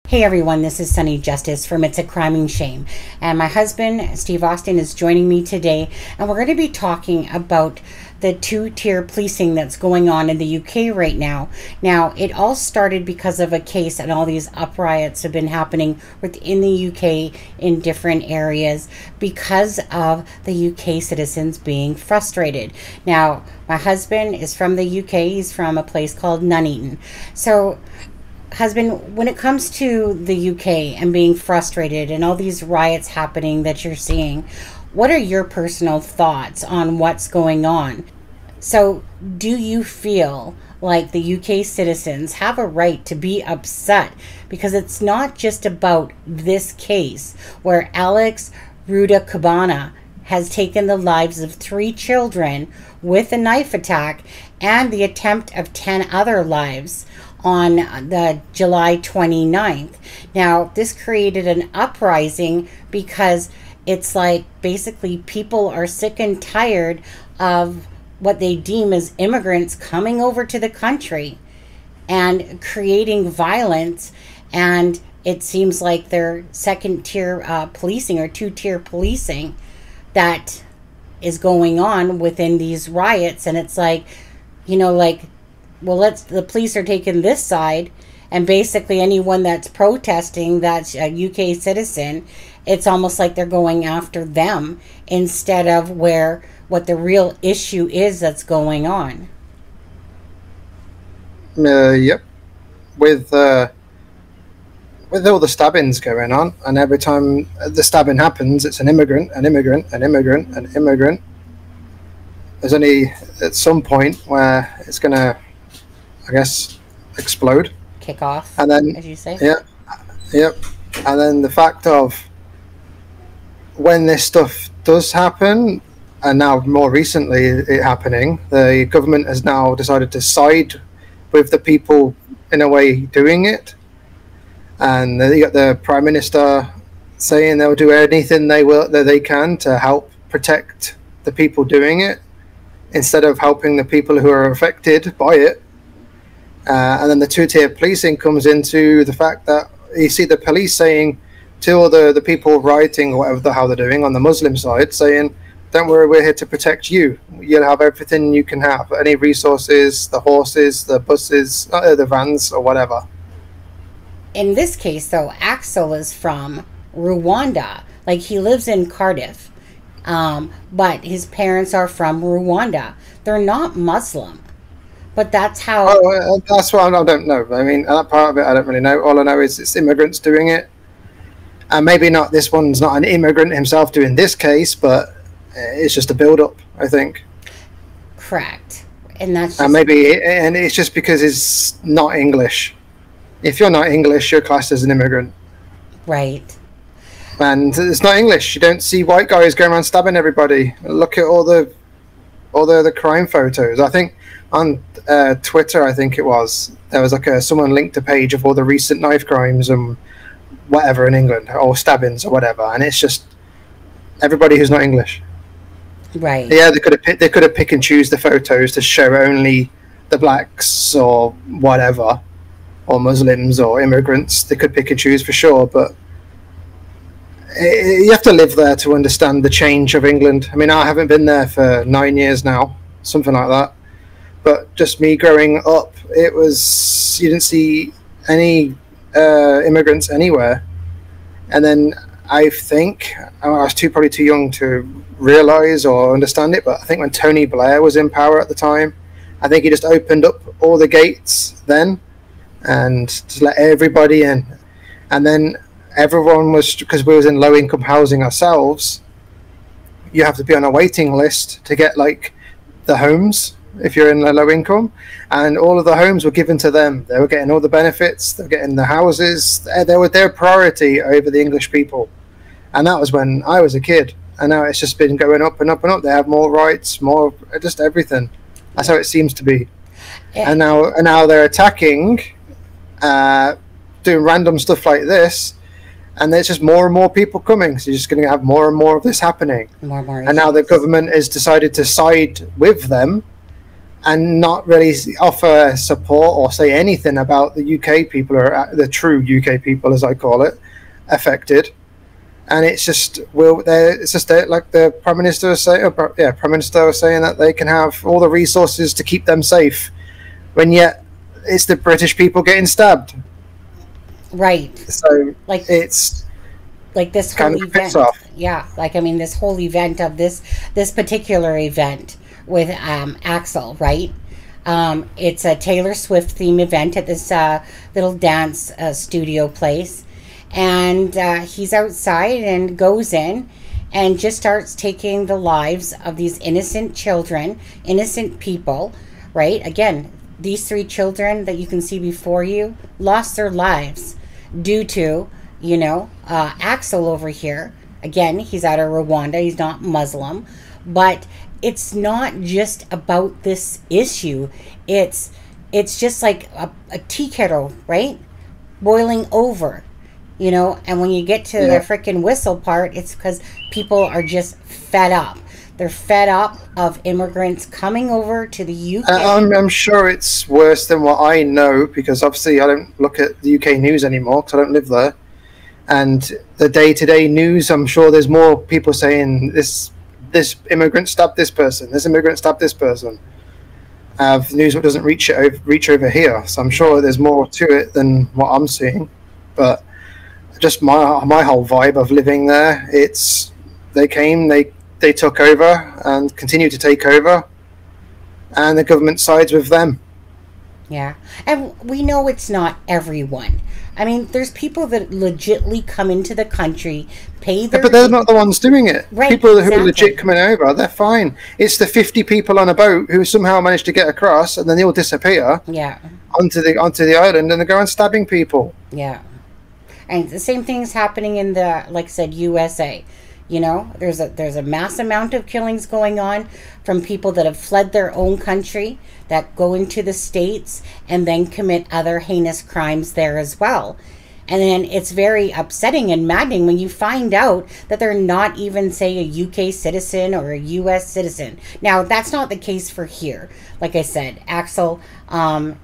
Hey everyone, this is Sunny Justice from It's a Crime and Shame. And my husband, Steve Austin, is joining me today. And we're going to be talking about the two-tier policing that's going on in the UK right now. Now, it all started because of a case, and all these upriots have been happening within the UK in different areas because of the UK citizens being frustrated. Now, my husband is from the UK. He's from a place called Nuneaton. So, husband, when it comes to the UK and being frustrated and all these riots happening that you're seeing, what are your personal thoughts on what's going on? So, do you feel like the UK citizens have a right to be upset? Because it's not just about this case where Alex Ruda has taken the lives of 3 children with a knife attack and the attempt of 10 other lives on the July 29th. Now, this created an uprising because it's like basically people are sick and tired of what they deem as immigrants coming over to the country and creating violence. And it seems like they're second-tier policing or two-tier policing that is going on within these riots. And it's like, you know, like, well, the police are taking this side, and basically anyone that's protesting that's a UK citizen, it's almost like they're going after them instead of what the real issue is that's going on. Yep. With all the stabbings going on, and every time the stabbing happens, it's an immigrant, an immigrant, an immigrant, an immigrant. There's only at some point where it's going to, I guess, explode. Kick off, and then, as you say. Yeah, yep. And then the fact of when this stuff does happen, and now more recently it happening, the government has now decided to side with the people in a way doing it. And you got the Prime Minister saying they'll do anything that they can to help protect the people doing it, instead of helping the people who are affected by it. And then the two-tier policing comes into the fact that you see the police saying to all the people rioting, or whatever the hell they're doing on the Muslim side, saying, don't worry, we're here to protect you. You'll have everything you can have, any resources, the horses, the buses, the vans, or whatever. In this case, though, Axel is from Rwanda. Like, he lives in Cardiff, but his parents are from Rwanda. They're not Muslim. But that's how... Oh, that's what I don't know. I mean, that part of it I don't really know. All I know is it's immigrants doing it. And maybe not, this one's not an immigrant himself doing this case, but it's just a build-up, I think. Correct. And that's just... And it's just because it's not English. If you're not English, you're classed as an immigrant. Right. And it's not English. You don't see white guys going around stabbing everybody. Look at all the crime photos. I think on Twitter, I think it was, there was like someone linked a page of all the recent knife crimes and whatever in England, or stabbings or whatever, and it's just everybody who's not English. Right. Yeah, they could have pick and choose the photos to show only the blacks or whatever, or Muslims or immigrants. They could pick and choose for sure, but you have to live there to understand the change of England. I mean, I haven't been there for 9 years now, something like that. But just me growing up, it was, you didn't see any immigrants anywhere. And then I think, I was probably too young to realise or understand it, but I think when Tony Blair was in power at the time, I think he just opened up all the gates then and just let everybody in. And then everyone was, because we was in low income housing ourselves, you have to be on a waiting list to get like the homes if you're in a low income, and all of the homes were given to them. They were getting all the benefits, they were getting the houses, they were their priority over the English people. And that was when I was a kid, and now it's just been going up and up and up. They have more rights, more, just everything. That's how it seems to be. Yeah. And now they're attacking, doing random stuff like this, and there's just more and more people coming. So you're just going to have more and more of this happening. More and more. And now the government has decided to side with them and not really offer support or say anything about the UK people, or the true UK people, as I call it, affected. And it's just, like the Prime Minister was saying, Prime Minister was saying that they can have all the resources to keep them safe, when yet it's the British people getting stabbed. Right. So like it's like this kind whole of piss event. off. Yeah, like I mean, this whole event of this particular event with Axel, right? It's a Taylor Swift theme event at this little dance studio place, and he's outside and goes in and just starts taking the lives of these innocent children, innocent people, right? Again, these 3 children that you can see before you lost their lives due to, Axel over here. Again, he's out of Rwanda. He's not Muslim. But it's not just about this issue. It's just like a tea kettle, right? Boiling over, And when you get to the freaking whistle part, it's because people are just fed up. They're fed up of immigrants coming over to the UK. I'm sure it's worse than what I know, because obviously I don't look at the UK news anymore because I don't live there. And the day-to-day news, I'm sure there's more people saying this immigrant stabbed this person, this immigrant stabbed this person. The news doesn't reach over here, so I'm sure there's more to it than what I'm seeing. But just my whole vibe of living there, it's they took over and continue to take over, and the government sides with them. Yeah, and we know it's not everyone. I mean, there's people that legitly come into the country, pay their... But they're not the ones doing it. Right, people exactly. who are legit coming over, they're fine. It's the 50 people on a boat who somehow manage to get across, and then they all disappear. Yeah. Onto the island, and they go on stabbing people. Yeah. And the same thing's happening in the, like I said, USA. There's a mass amount of killings going on from people that have fled their own country, that go into the States and then commit other heinous crimes there as well. And then it's very upsetting and maddening when you find out that they're not even, say, a UK citizen or a US citizen. Now, that's not the case for here. Like I said, Axel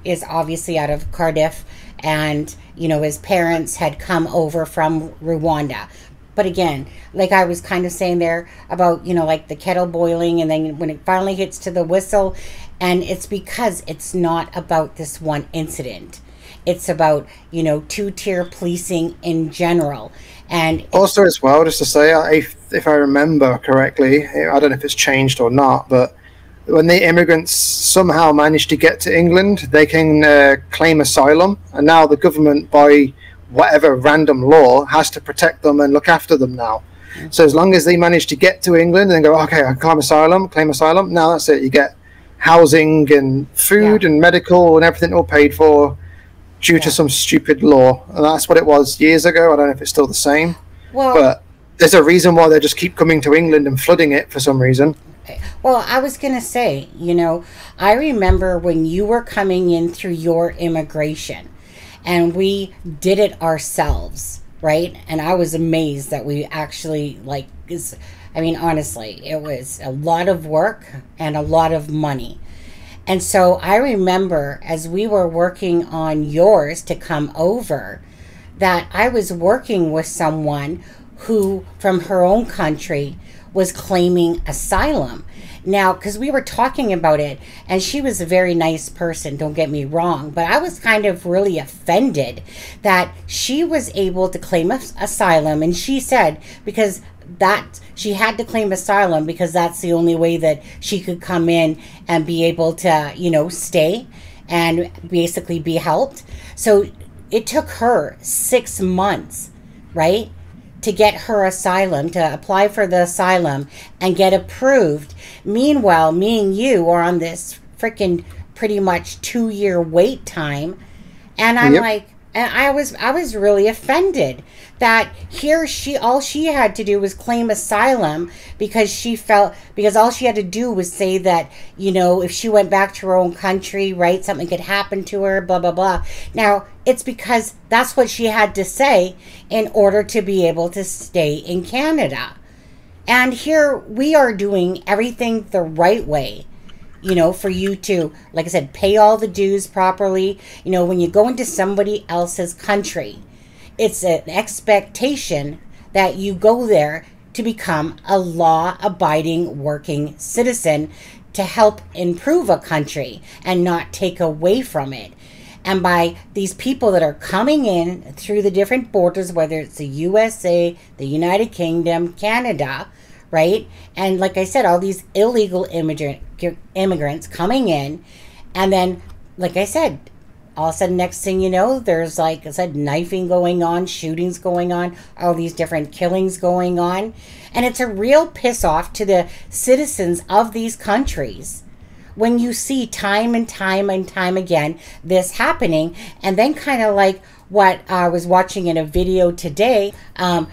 is obviously out of Cardiff, and, his parents had come over from Rwanda. But again, like I was kind of saying there about, like the kettle boiling, and then when it finally hits to the whistle, and it's because it's not about this one incident. It's about, 2-tier policing in general. And also as well, just to say, if I remember correctly, I don't know if it's changed or not, but when the immigrants somehow manage to get to England, they can claim asylum, and now the government, by whatever random law, has to protect them and look after them now. So as long as they manage to get to England and go, okay, I claim asylum, now that's it. You get housing and food and medical and everything all paid for due to some stupid law. And that's what it was years ago. I don't know if it's still the same. But there's a reason why they just keep coming to England and flooding it for some reason. Well, I was going to say, I remember when you were coming in through your immigration, and we did it ourselves, right? And I was amazed that we actually, honestly, it was a lot of work and a lot of money. And so I remember as we were working on yours to come over, that I was working with someone who, from her own country, was claiming asylum. Now, because we were talking about it, and she was a very nice person, don't get me wrong, but I was kind of really offended that she was able to claim asylum, and she said because that she had to claim asylum because that's the only way that she could come in and be able to, stay and basically be helped. So it took her 6 months, right, to get her asylum, to apply for the asylum and get approved. Meanwhile, me and you are on this freaking pretty much 2-year wait time. And I'm like, and I was really offended that here all she had to do was claim asylum because all she had to do was say that, if she went back to her own country, right, something could happen to her, blah, blah, blah. Now, it's because that's what she had to say in order to be able to stay in Canada. And here we are doing everything the right way. for you to, like I said, pay all the dues properly. When you go into somebody else's country, it's an expectation that you go there to become a law-abiding working citizen to help improve a country and not take away from it. And by these people that are coming in through the different borders, whether it's the USA, the United Kingdom, Canada, right? And like I said, all these illegal immigrants coming in. And then, like I said, all of a sudden, next thing you know, there's, like I said, knifing going on, shootings going on, all these different killings going on. And it's a real piss off to the citizens of these countries when you see time and time and time again this happening. And then kind of like what I was watching in a video today. I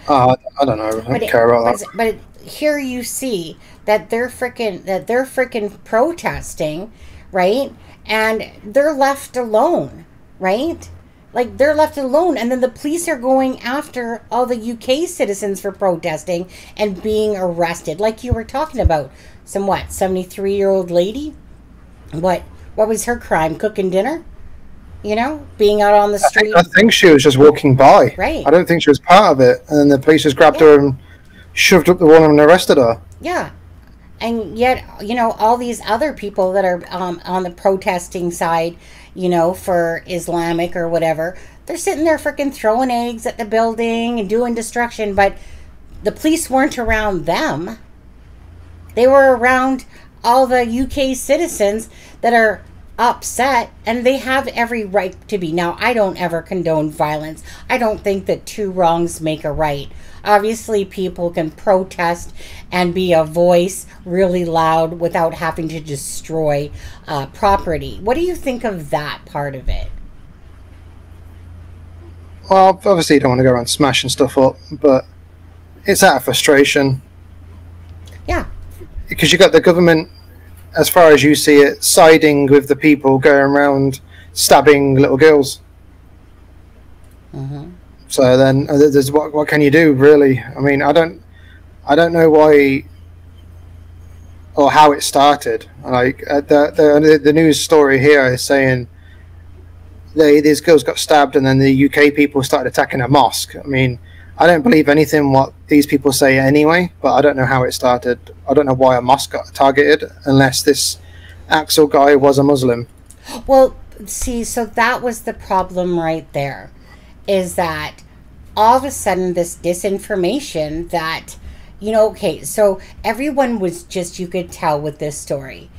don't know. I don't care about that. But here you see that they're freaking protesting, right? And they're left alone, right? Like, they're left alone. And then the police are going after all the UK citizens for protesting and being arrested. Like you were talking about, some 73-year-old lady? What was her crime? Cooking dinner? Being out on the street? I think she was just walking by. Right. I don't think she was part of it. And then the police just grabbed her and shoved up the wall and arrested her. Yeah. And yet, all these other people that are on the protesting side, for Islamic or whatever, they're sitting there freaking throwing eggs at the building and doing destruction. But the police weren't around them. They were around all the UK citizens that are upset, and they have every right to be. Now, I don't ever condone violence. I don't think that two wrongs make a right. Obviously, people can protest and be a voice really loud without having to destroy property. What do you think of that part of it? Well, obviously you don't want to go around smashing stuff up, but it's out of frustration. Yeah. Because you got the government, as far as you see it, siding with the people going around stabbing little girls. Mm-hmm. So then, there's what can you do, really? I mean, I don't know why or how it started. Like the news story here is saying these girls got stabbed, and then the UK people started attacking a mosque. I mean, I don't believe anything what these people say anyway, but I don't know how it started. I don't know why a mosque got targeted, unless this Axel guy was a Muslim. Well, see, so that was the problem right there, is that all of a sudden this disinformation that, okay, so everyone was just, you could tell with this story,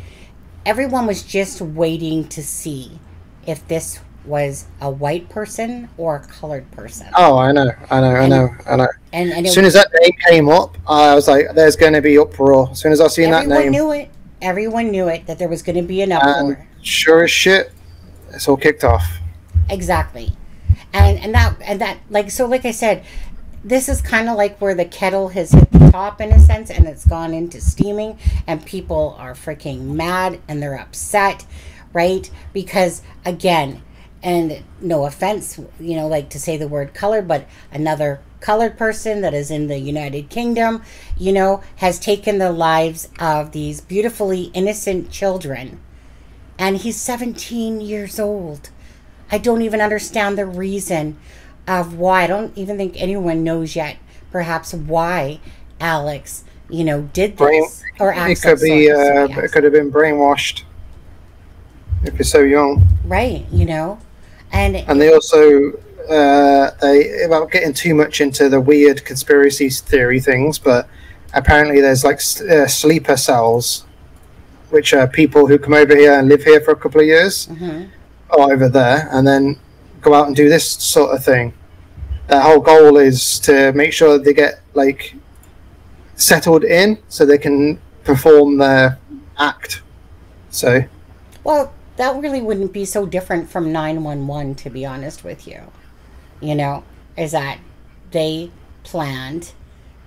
everyone was just waiting to see if this was a white person or a colored person. Oh, I know. And as soon as that name came up, I was like, there's going to be uproar. As soon as I seen that name. Everyone knew it, that there was going to be an uproar. And sure as shit, it's all kicked off. Exactly. And that, like, so like I said, this is kind of like where the kettle has hit the top in a sense, and it's gone into steaming, and people are freaking mad and they're upset, right? Because, again, and no offense, like to say the word colored, but another colored person that is in the United Kingdom, has taken the lives of these beautifully innocent children. And he's 17 years old. I don't even understand the reason of why. I don't even think anyone knows yet, perhaps, why Alex, did this. Or Axel, it could have been brainwashed if you're so young. Right, And they also, about getting too much into the weird conspiracy theory things, but apparently there's like sleeper cells, which are people who come over here and live here for a couple of years, or over there, and then go out and do this sort of thing. Their whole goal is to make sure they get like settled in so they can perform their act. So, well, that really wouldn't be so different from 911, to be honest with you. Is that they planned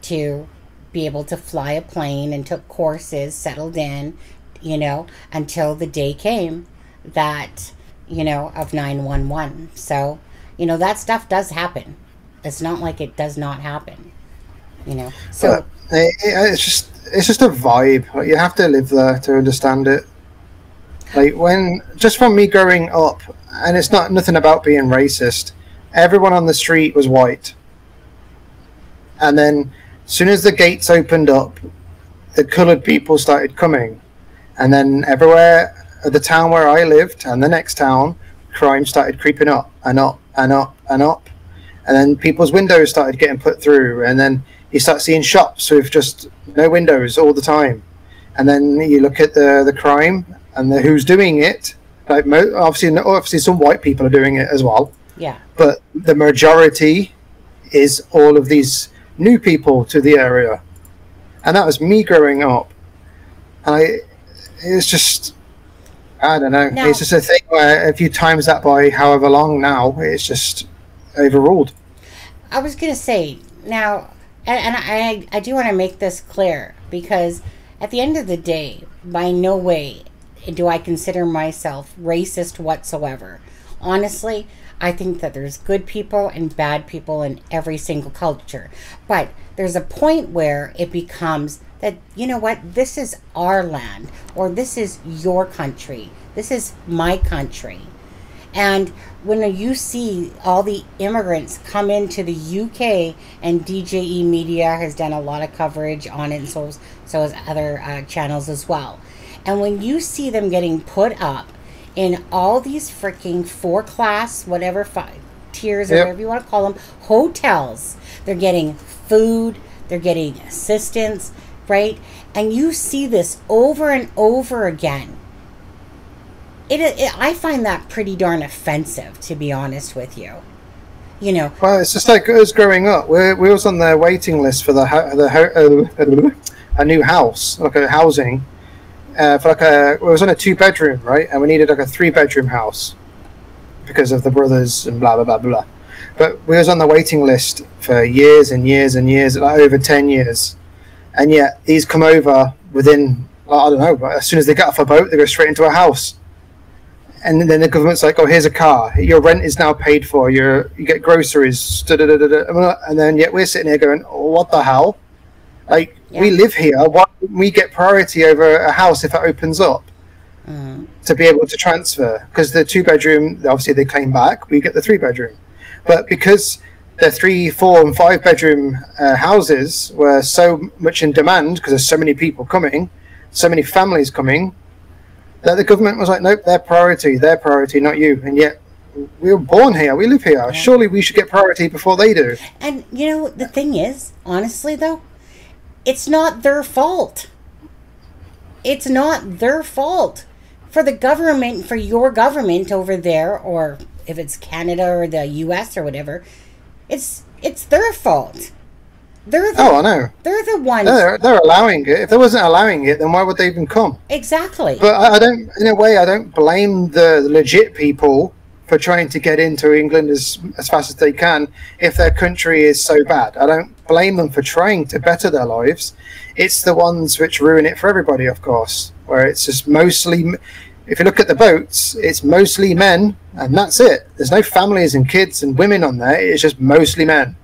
to be able to fly a plane and took courses, settled in, until the day came that, of 911. So, that stuff does happen. It's not like it does not happen, So it's just a vibe. You have to live there to understand it. Like when just from me growing up, and it's not nothing about being racist. Everyone on the street was white, and then as soon as the gates opened up, the coloured people started coming, and then everywhere at the town where I lived and the next town, crime started creeping up and up and up and up, and then people's windows started getting put through, and then you start seeing shops with just no windows all the time, and then you look at the crime and who's doing it. Like obviously some white people are doing it as well. Yeah. But the majority is all of these new people to the area, and that was me growing up. And it's just, I don't know. Now, it's just a thing where if you times that by however long now, it's just overruled. I was gonna say now, and I do want to make this clear, because at the end of the day, by no way do I consider myself racist whatsoever. Honestly, I think that there's good people and bad people in every single culture. But there's a point where it becomes that, you know what, this is our land, or this is your country, this is my country. And when you see all the immigrants come into the UK, and DJE Media has done a lot of coverage on it, and so has other channels as well. And when you see them getting put up in all these freaking 4-class, whatever, 5 tiers, or whatever you want to call them, hotels, they're getting food, they're getting assistance, right? And you see this over and over again. I find that pretty darn offensive, to be honest with you. You know. Well, it's just like us growing up. We was on the waiting list for a new house, like a housing. For it was on a 2-bedroom, right? And we needed like a 3-bedroom house because of the brothers and blah blah blah blah. But we was on the waiting list for years and years and years, like over 10 years, and yet these come over within, I don't know, but as soon as they get off a boat, they go straight into a house. And then the government's like, "Oh, here's a car. Your rent is now paid for. You get groceries." And then yet we're sitting here going, oh, "What the hell?" Like, we live here. Why don't we get priority over a house if it opens up to be able to transfer? Because the 2-bedroom, obviously they claim back. We get the 3-bedroom, but because the 3, 4, and 5-bedroom houses were so much in demand because there's so many people coming, so many families coming, that the government was like, "Nope, their priority, not you." And yet we were born here, we live here. Surely we should get priority before they do. And you know, the thing is, honestly though, it's not their fault. It's not their fault. For the government, for your government over there, or if it's Canada or the US or whatever, it's their fault. I know. They're the ones. They're allowing it. If they wasn't allowing it, then why would they even come? Exactly. But I don't, in a way, I don't blame the legit people for trying to get into England as fast as they can if their country is so bad. I don't blame them for trying to better their lives. It's the ones which ruin it for everybody, of course, where it's just mostly, if you look at the boats, it's mostly men, and that's it. There's no families and kids and women on there. It's just mostly men.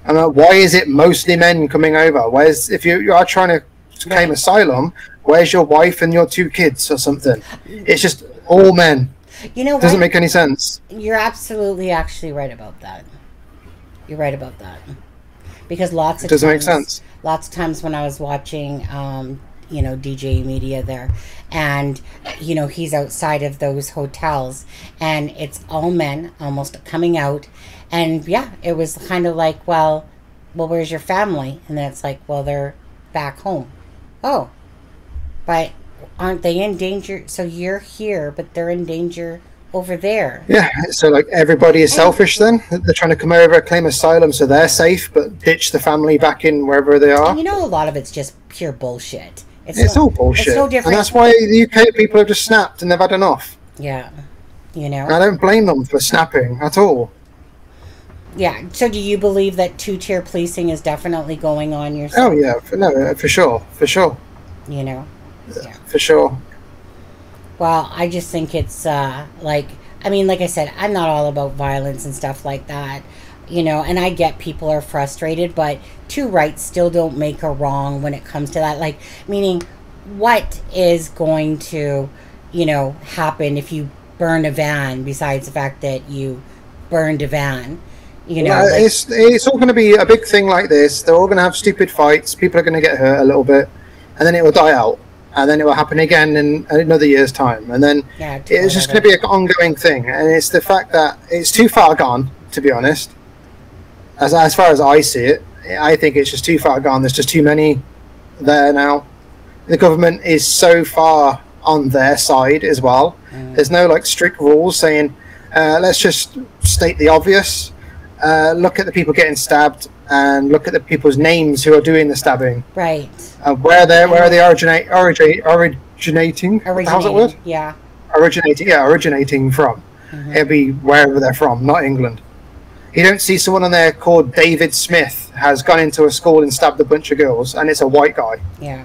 And why is it mostly men coming over? If you are trying to claim asylum, where's your wife and your 2 kids or something? It's just all men. You know what? Doesn't make any sense. You're absolutely actually right about that. You're right about that. Because lots of doesn't make sense. Lots of times when I was watching, DJ Media there, and, he's outside of those hotels, and it's all men almost coming out. And yeah, it was kind of like, well, where's your family? And then it's like, well, they're back home. Oh, but aren't they in danger? So you're here, but they're in danger over there. Yeah, so like everybody is selfish then? They're trying to come over, claim asylum so they're safe, but ditch the family back in wherever they are. And a lot of it's just pure bullshit. It's all bullshit. It's no different. And that's why the UK people have just snapped and they've had enough. Yeah, And I don't blame them for snapping at all. Yeah, so do you believe that 2-tier policing is definitely going on yourself? Oh yeah, for sure. Yeah. For sure. Well, I just think it's like I said, I'm not all about violence and stuff like that, and I get people are frustrated, but 2 rights still don't make a wrong when it comes to that. Like, meaning, what is going to happen if you burn a van, besides the fact that you burned a van. It's all going to be a big thing like this. They're all going to have stupid fights. People are going to get hurt a little bit, and then it will die out, and then it will happen again in another year's time, and then it's just going to be an ongoing thing. And it's the fact that it's too far gone, to be honest. As far as I see it, I think it's just too far gone. There's just too many there now. The government is so far on their side as well. There's no like strict rules saying, let's just state the obvious. Look at the people getting stabbed and look at the people's names who are doing the stabbing. Right. Where are they originating? How's that word? Yeah. Originating from. It'll be wherever they're from, not England. You don't see someone on there called David Smith has gone into a school and stabbed a bunch of girls, and it's a white guy. Yeah.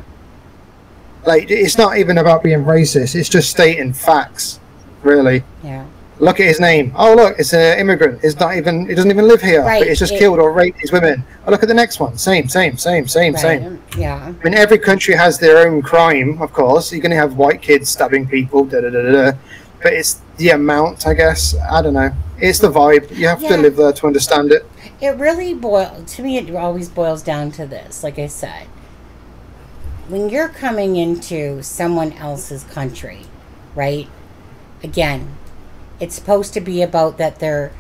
Like, it's not even about being racist. It's just stating facts, really. Yeah. Look at his name. Oh, look, it's an immigrant. He doesn't even live here. Right. But it's just killed or raped these women. Oh, look at the next one. Same. Right. Yeah. I mean, every country has their own crime, of course. You're going to have white kids stabbing people, but it's the amount, I guess. I don't know. It's the vibe. You have to live there to understand it. It really to me, it always boils down to this. Like I said, when you're coming into someone else's country, right? Again, it's supposed to be about that they're,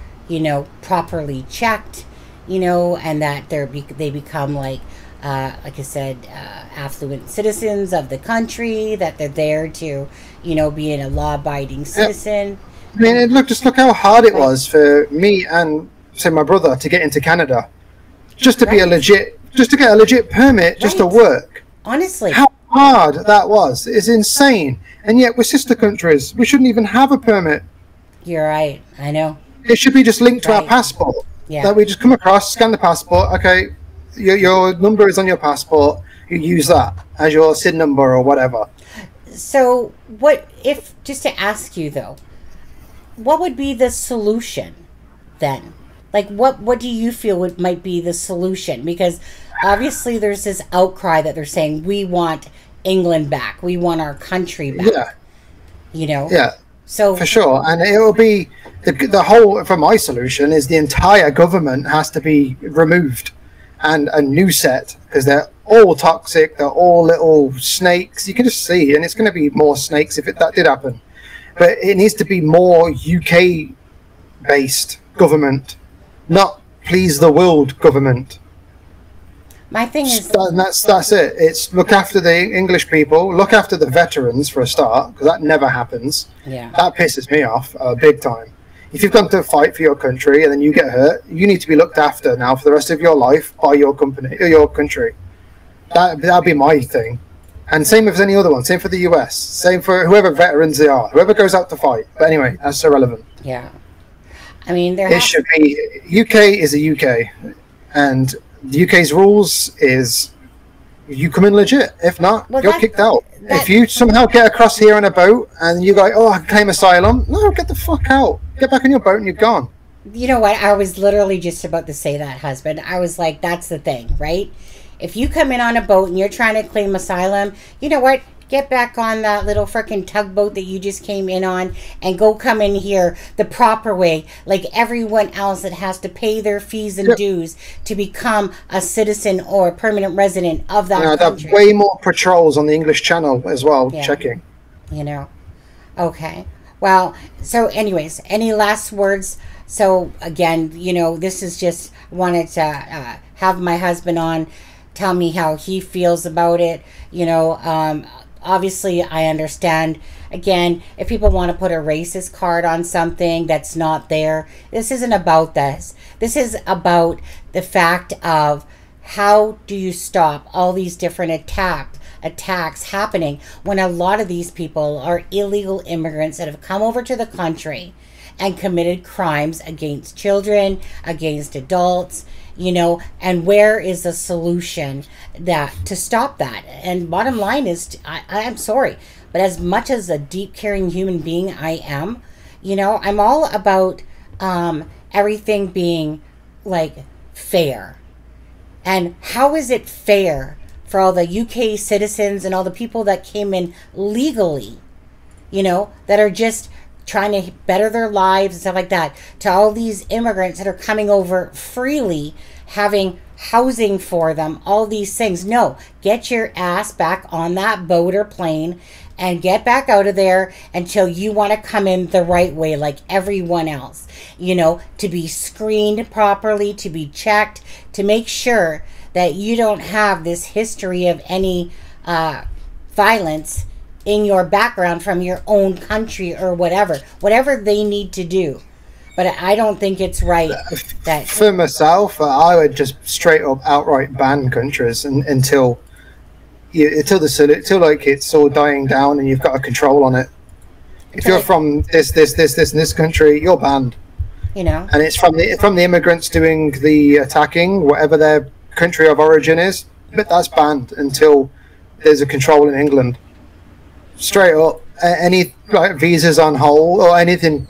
properly checked, and that they become like I said, affluent citizens of the country, that they're there to, being a law-abiding citizen. I mean, look how hard it was for me and, say, my brother to get into Canada, just to get a legit permit, just to work. Honestly, how hard that was is insane. And yet we're sister countries. We shouldn't even have a permit. You're right. I know. It should be just linked to our passport. Yeah. That we just come across, scan the passport. Okay, your number is on your passport. You use that as your SIN number or whatever. So, what if, just to ask you though, what would be the solution then? Like, what do you feel might be the solution? Because obviously there's this outcry that they're saying, we want England back. We want our country back. Yeah. Yeah. So for sure. And it will be the whole, for my solution, is the entire government has to be removed and a new set, because they're all toxic. They're all little snakes. You can just see, and it's going to be more snakes if that did happen. But it needs to be more UK-based government, not please the world government. My thing is, and that's it. It's look after the English people, look after the veterans for a start, because that never happens. Yeah, that pisses me off big time. If you've gone to fight for your country and then you get hurt, you need to be looked after now for the rest of your life by your company or your country. That'd be my thing. And same as any other one. Same for the US. Same for whoever veterans they are. Whoever goes out to fight. But anyway, that's irrelevant. Yeah. I mean, it should be UK is a UK, and the UK's rules is you come in legit. If not, you're kicked out. If you somehow get across here on a boat and you go, oh, I can claim asylum, no, get the fuck out. Get back on your boat and you're gone. You know what? I was literally just about to say that, husband. I was like, that's the thing, right? If you come in on a boat and you're trying to claim asylum, you know what? Get back on that little freaking tugboat that you just came in on and go come in here the proper way, like everyone else that has to pay their fees and dues to become a citizen or a permanent resident of that country. Way more patrols on the English Channel as well, checking. Okay. Well, so anyways, any last words? So again, this is just wanted to have my husband on, tell me how he feels about it. Obviously, I understand, again, if people want to put a racist card on something that's not there, this isn't about this. This is about the fact of how do you stop all these different attacks happening when a lot of these people are illegal immigrants that have come over to the country and committed crimes against children, against adults, and where is the solution to stop that? And bottom line is, I'm sorry, but as much as a deep caring human being I am, I'm all about everything being like fair. And how is it fair for all the UK citizens and all the people that came in legally you know, that are just trying to better their lives and stuff like that, to all these immigrants that are coming over freely, having housing for them, all these things. No, get your ass back on that boat or plane and get back out of there until you want to come in the right way, like everyone else, you know, to be screened properly, to be checked, to make sure that you don't have this history of any violence in your background from your own country or whatever they need to do. But I don't think it's right that... For myself, I would just straight up outright ban countries until like it's all dying down and you've got a control on it. If you're from this and this country, you're banned. You know, and it's from the immigrants doing the attacking, whatever their country of origin is. But that's banned until there's a control in England. Straight up, any visas on hold or anything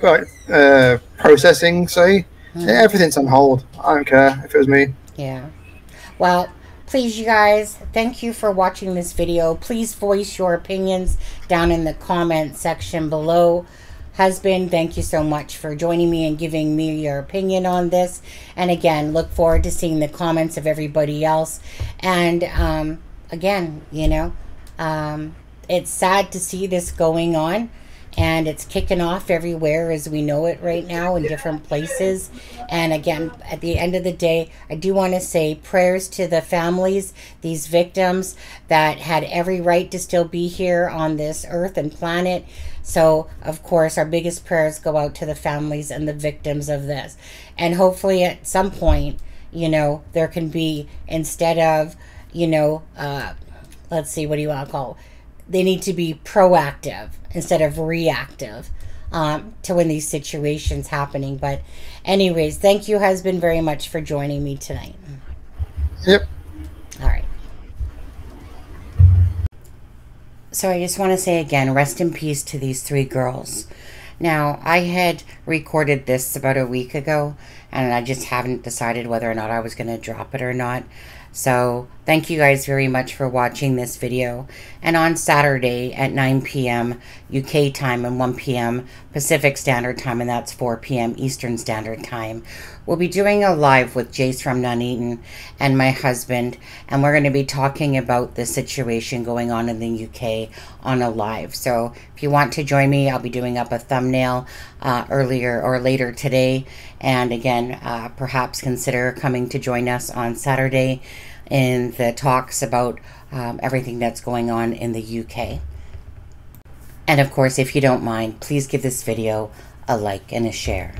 processing, say everything's on hold. I don't care if it was me. Yeah. Well, please, you guys, thank you for watching this video. Please voice your opinions down in the comment section below. Husband, thank you so much for joining me and giving me your opinion on this. And again, look forward to seeing the comments of everybody else. And again, you know, it's sad to see this going on, and it's kicking off everywhere as we know it right now in different places. And again, at the end of the day, I do want to say prayers to the families, these victims that had every right to still be here on this earth and planet. So, of course, our biggest prayers go out to the families and the victims of this. And hopefully at some point, you know, there can be, instead of, you know, let's see, what do you want to call it? They need to be proactive instead of reactive to when these situations happening. But anyways, thank you, husband, very much for joining me tonight. Yep. All right. So I just want to say again, rest in peace to these 3 girls. Now, I had recorded this about a week ago, and I just haven't decided whether or not I was going to drop it or not. So thank you guys very much for watching this video. And on Saturday at 9 p.m. UK time and 1 p.m. Pacific Standard Time, and that's 4 p.m. Eastern Standard Time, we'll be doing a live with Jace from Nuneaton and my husband. And we're going to be talking about the situation going on in the UK on a live. So if you want to join me, I'll be doing up a thumbnail earlier or later today. And again, perhaps consider coming to join us on Saturday in the talks about everything that's going on in the UK. And of course, if you don't mind, please give this video a like and a share.